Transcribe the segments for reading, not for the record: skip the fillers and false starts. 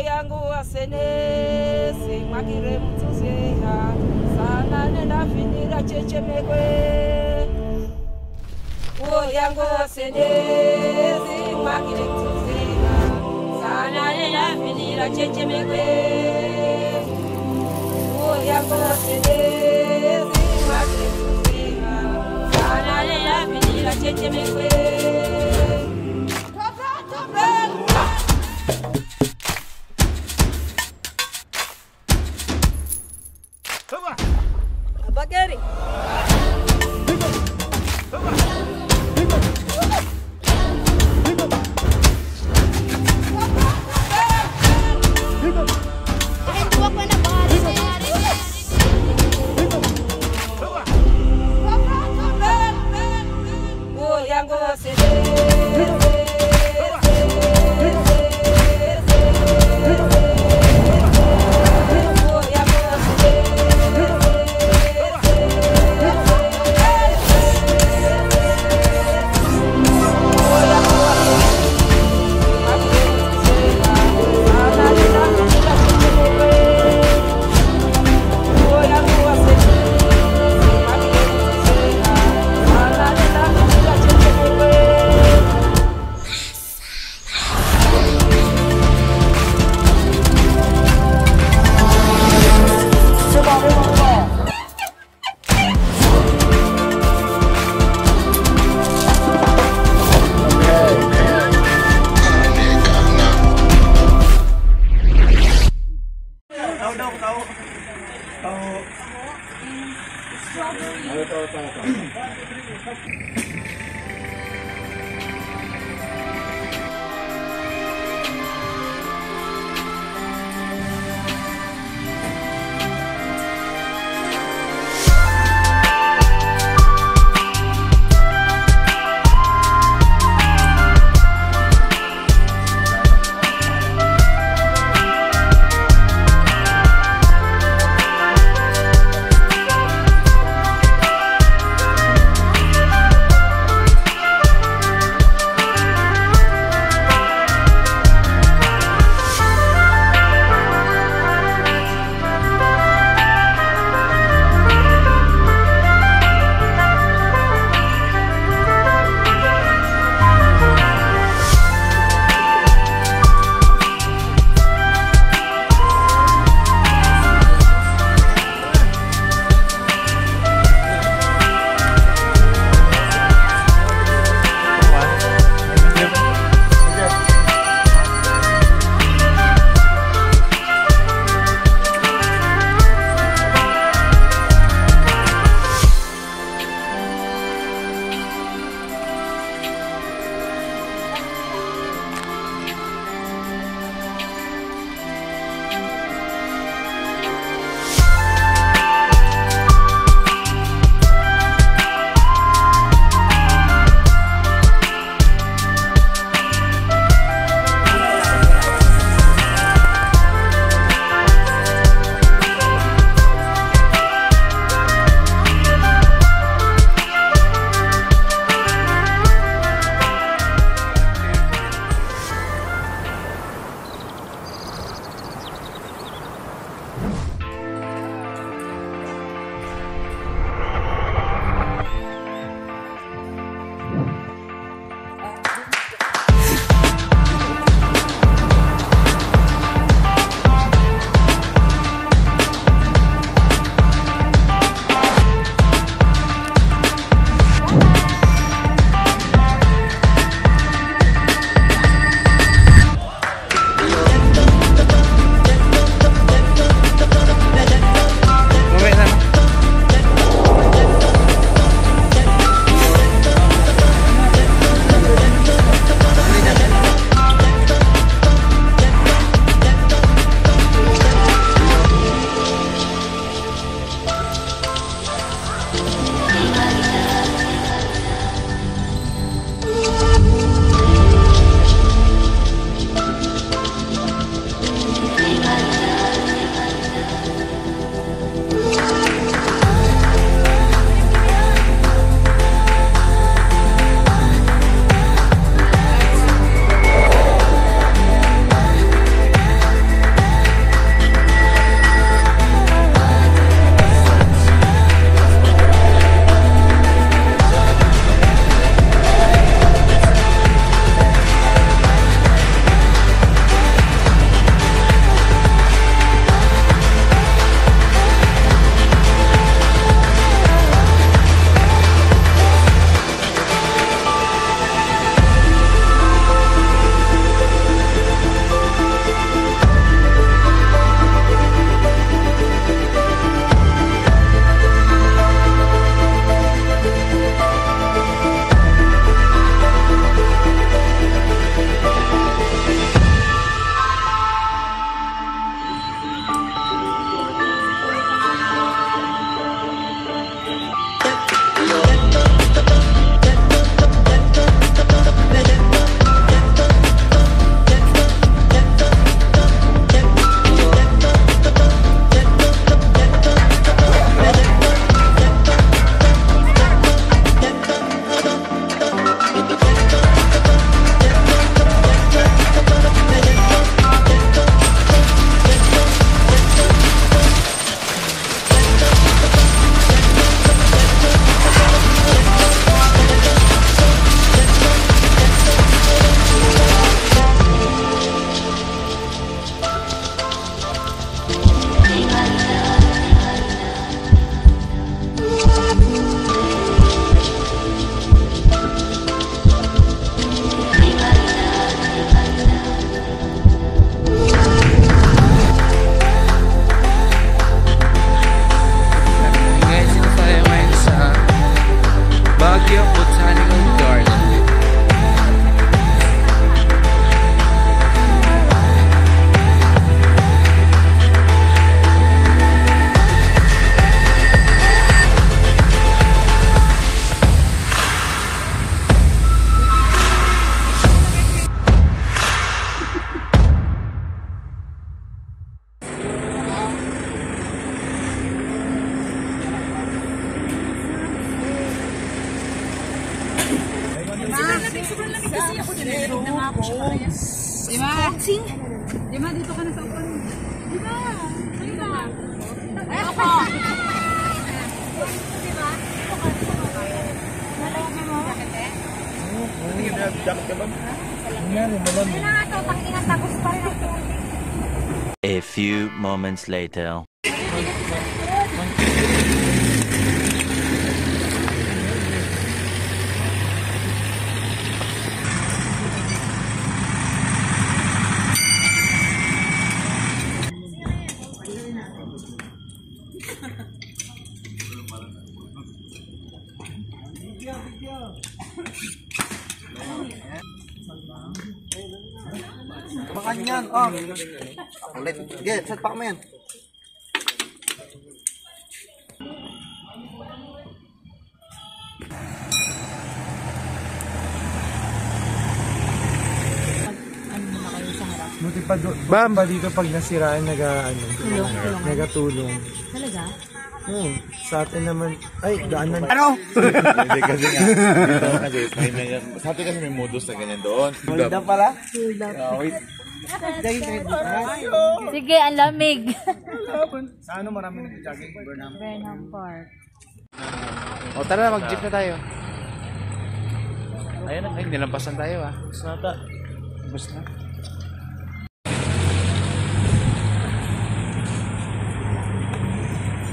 yangu wasenesi makire mtuzeha sana nena finira chechemekwe yangu wasenesi makire mtuzeha sana nena finira chechemekwe yangu wasenesi makire mtuzeha sana nena finira chechemekwe Bageri. Diba? Diba dito ka na sa upan? Diba? Diba? Ay ako! Diba? A few moments later. Pakan yan, oh. Ulit. Sige, set pa kami yan. Buti pa Bam! Ba dito pag nasiraan nagatulong. Talaga? Oo. Sa atin naman, ay, daanan. Ano? Hindi kasi nga, dito kasi, sa atin kasi may modus na ganyan doon. Hold up pala? Wait. Sige, ang lamig. Sa ano marami nag-jogging? Burnham Park. O tara, mag-jeep na tayo. Ayun na, nilampasan tayo ah. Sata. Bus na.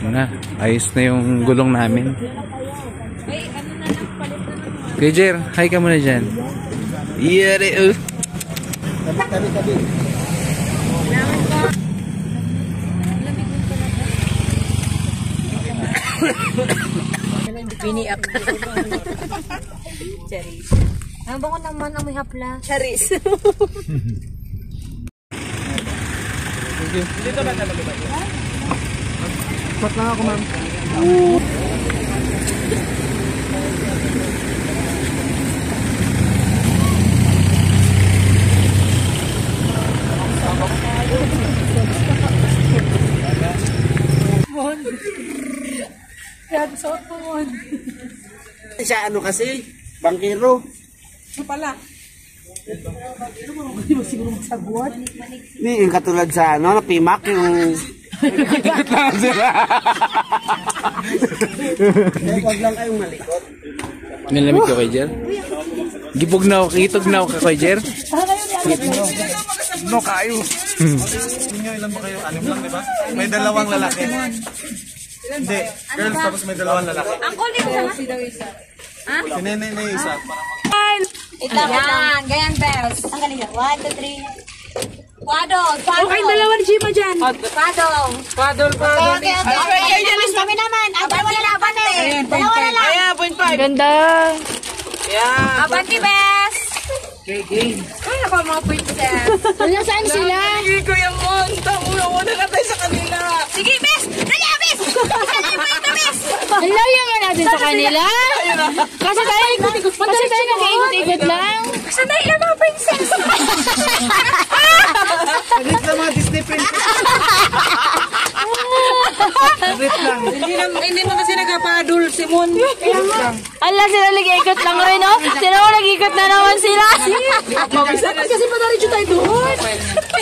Na, ayos na yung gulong namin. Ay, ano na lang, palit na naman. Kuya Jer, hi ka muna dyan. Yari, Tabi. Biniak. Charis. Ang bango naman ang may hapla. Charis. Dito ba talaga ba? Pat lang ako, ma'am. Siya ano kasi, bangkero. Ano pala? Hindi, yung katulad sa ano, napimak yung... Ikot lang sila. Huwag lang kayong malikot. Nilamig ka kay Jer? Gibog na ako, kitog na ako kay Jer? No, kayo. Inyo, ilan ba kayo? Anim lang, di ba? May dalawang lalaki. Hindi, girls tapos may dalawang lalaki. Ang kulit sa si daw isa. Ha? Si Nene na yung isa. Yan, ganyan bells. Ang galing yan. 1, 2, 3. Paddle. Okay, dalawa ni Gima dyan. Paddle. Okay. Kami naman. Ang dalawa na laban eh. Dalawa na lang. Ayan, 0.5. Ganda. Yeah. Abanti, best. Game. Ay, ako mga princess. Saan sila? Hindi ko yung monta. Una na tayo sa kanila. Sige, best. Dali, best. Best. Layo nga natin sa kanila. Kasi tayo nag-iikot-ikot lang. Sanay lang mga princess. Saglit lang mga Disney princess. Saglit lang. Hindi mo kasi nagpapadul, Simon. Ala, sila nag-iikot lang rin, no? Sila ko nag-iikot na naman sila. Kasi padarin tayo doon.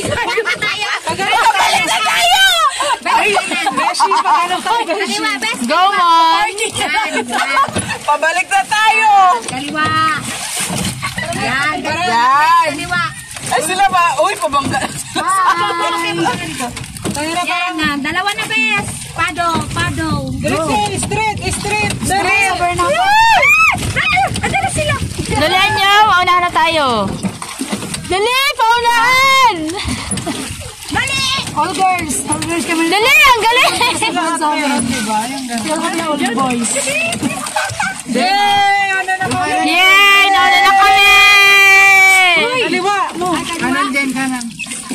Pagalit na tayo! Go, Mom! Pabalik na tayo! Kaliwa! Yan! Kaliwa! Ay sila ba? Uy, pabangga. Yan na, dalawa na bes! Pado! Straight! Adala sila! Dalihan niyo, maunahan na tayo. Dali, paunahan! Mali! All girls kami. Dali, ang galing! All boys. Ano na mo? Yay! Nauna na kami! Kaliwa mo. Kanan din, kanan.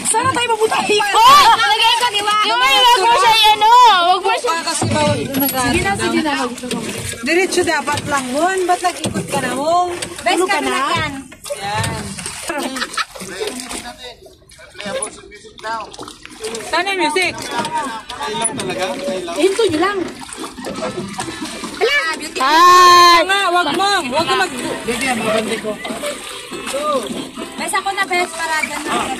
Sana tayo mabuti. Oh! Lagay ko, yung may wag mo siya, ano? Wag mo siya. Kasi bawal sige na. Diretso dapat lang mon. Ba't nag-ikot ka na mo? Bes ka na yan! Saan yung music? Hinto nyo lang! Hi! Wag mo. Wag ka mag... Bes ako na bes para dyan na.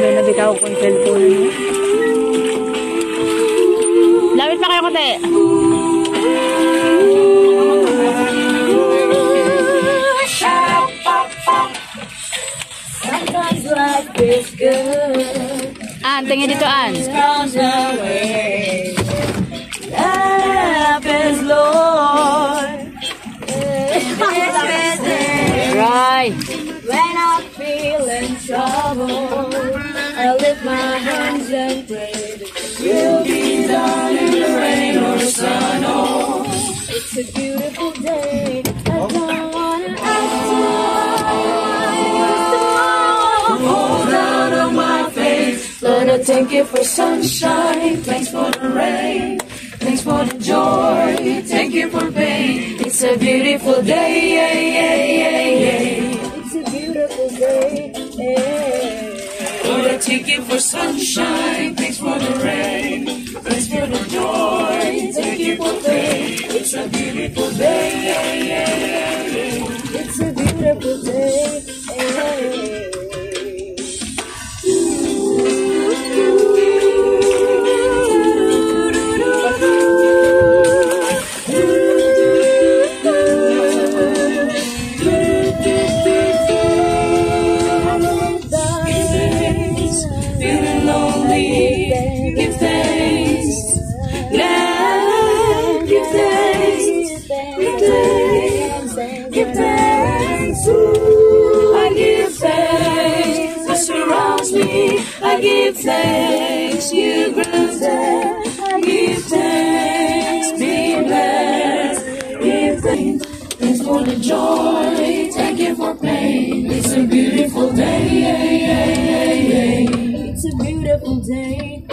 May nabitaw ko yung cellphone. Lapit pa kayo kote. Sometimes life is good. An, tingin dito, An. Scrolls away. Life is Lord. Right. When I feel in trouble, I lift my hands and pray that you'll be done in the rain or sun. Oh, it's a beautiful day. I don't wanna act hold out on my face. Lord, I thank you for sunshine. Thanks for the rain. Thanks for the joy. Thank you for pain. It's a beautiful day. It's a beautiful day. Lord, I thank you for sunshine. Thanks for the rain. Thanks for the joy. Thank you for pain. It's a beautiful day. It's a beautiful day. I give thanks, you granted. I give thanks, be blessed. Give thanks, thanks for the joy. Thank you for pain. It's a beautiful day. It's a beautiful day.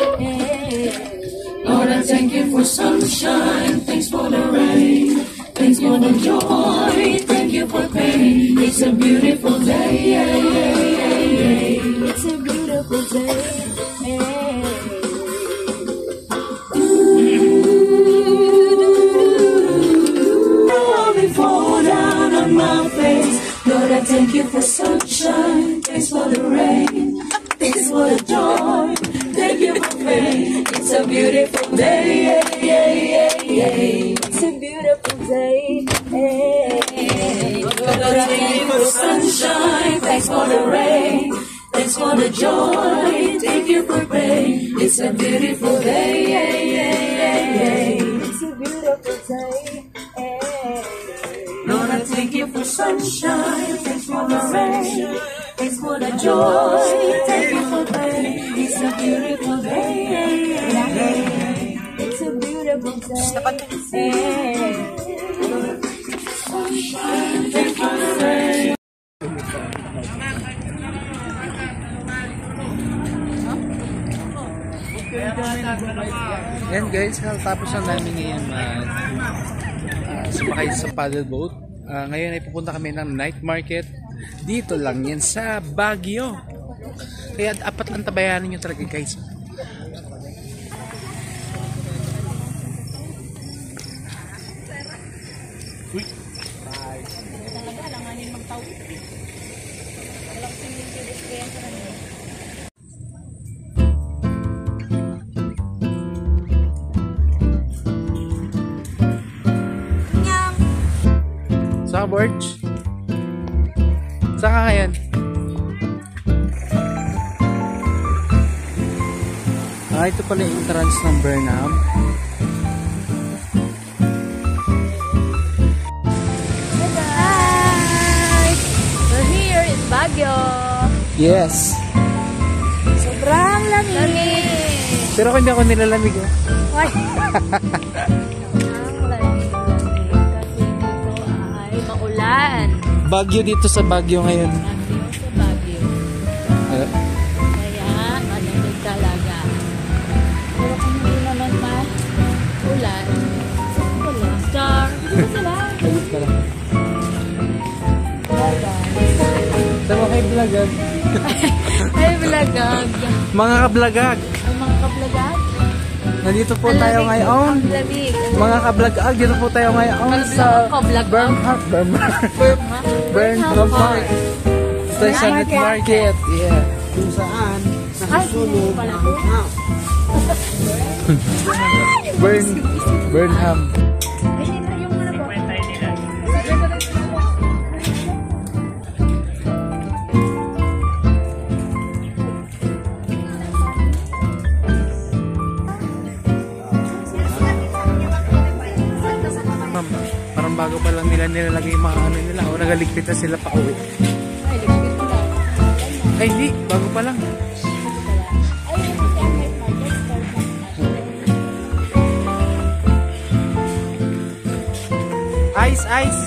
Lord, I thank you for sunshine. Thanks for the rain. Thanks for the joy. Thank you for pain. It's a beautiful day. It's a beautiful day. I'll be fall down on my face. Lord, I thank you for sunshine. Thanks for the rain. Thanks for the joy. Thank you for pain. It's a beautiful day. It's a beautiful day. Lord, I thank you for sunshine. Thanks for the rain. Thanks for the joy. Thank you for pain. It's a beautiful day. It's a beautiful day. Lord, I thank you for sunshine. Thanks for the rain. Thanks for the joy. Thank you for pain. It's a beautiful day. It's a beautiful day. Sunshine. Thanks for the rain. Yan guys, tapos na namin ngayon sumakay sa paddle boat. Ngayon ay pupunta kami ng night market. Dito lang yan sa Baguio. Kaya apat lang tabayanan nyo talaga guys. Uy. Saka Borge? Saka ngayon? Ito pala yung entrance ng Burnham. Hi! We're here in Baguio. Yes. Sobrang lamig. Pero kung hindi ako nilalamig oh. Why? Ang lamig. Kasi dito ay maulan. Baguio dito sa Baguio ngayon. Baguio sa Baguio. Kaya malamig talaga. Pero kung hindi naman ulan, wala. Star. Dito sila. Sama kay Blagag. Ay, Blagag. Mga kablagag. Ay, mga kablagag. Nandito po tayo ngayon. Mga ka-vlog-ag, dito po tayo ngayon sa Burnham Park. Ito yung sa Night Market. Yeah. Kung saan, nakasulog ang house. Burnham. Parang bago pa lang nila nilalagay yung mga ano nila o nagaligpit na sila pa uwi. Ay hindi, bago pa lang. Ice.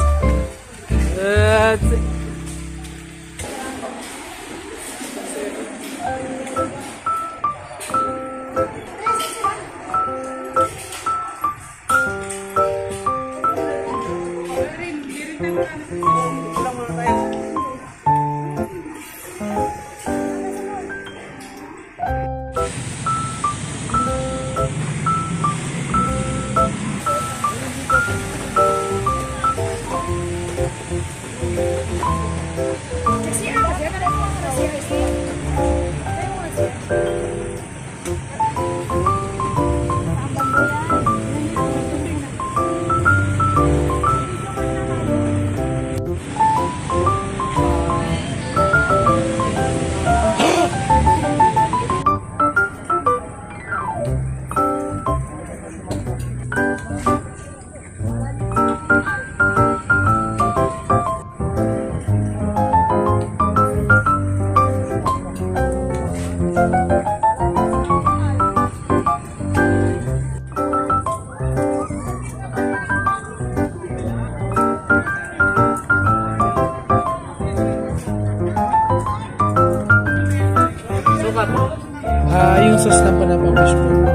Yung sauce na pa naman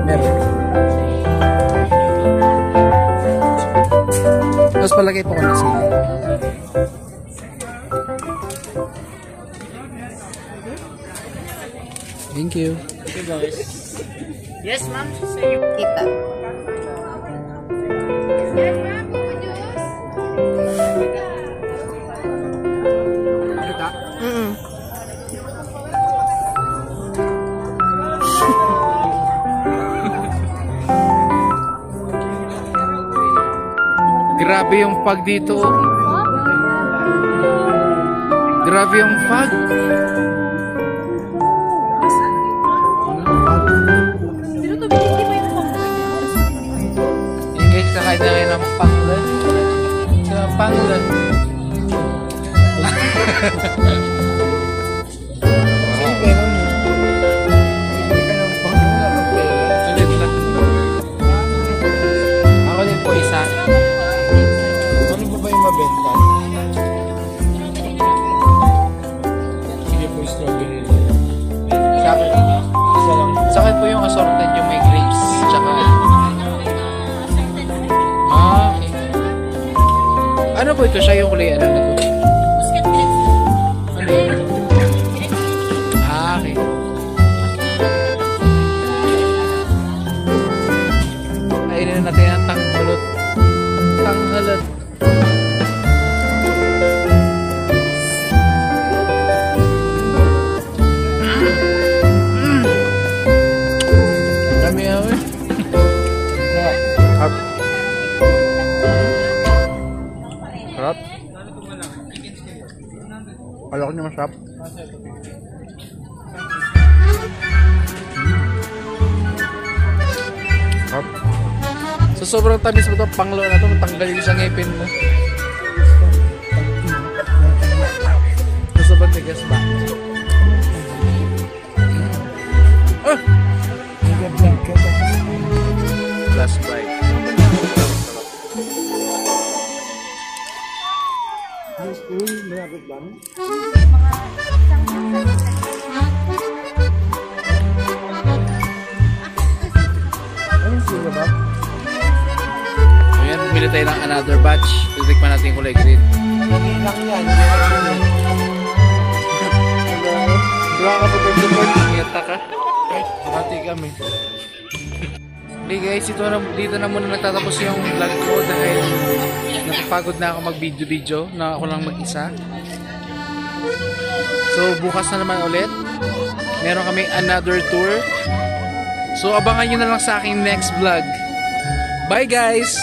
meron. Tapos palagay po ko ng sili. Thank you. Okay guys. Yes, ma'am. Sa'yo. Kita. Grabe yung pag dito. Grabe yung pag. Yung guys, kakain na ngayon ng panglan. Sa panglan. Ako din po isa. Mabenta. Sige po, strawberry lang. Sa akin. Isa lang. Sa akin po yung assorted, yung may grapes. Tsaka... okay. Ano po ito? Siya yung kulay ano na to? Ano yun? Okay. Kainin na natin ang tanghalot. Tanghalot. Sarap. Kala ko niya masarap. Sarap. So sobrang tamis mo ito, panglo na ito, matanggalin sa ngipin mo. So sobrang tigas ba? Last bite. Ayan, bumili tayo ng another batch. Titikman natin yung kulay green. Hindi lang yan. Diba ka po pag-support? Ngeta ka? Mati kami. Okay guys, dito na muna nagtatapos yung vlog ko dahil napapagod na ako mag-video na ako lang mag-isa. So bukas na naman ulit. Meron kami another tour. So abangan nyo na lang sa aking next vlog. Bye guys!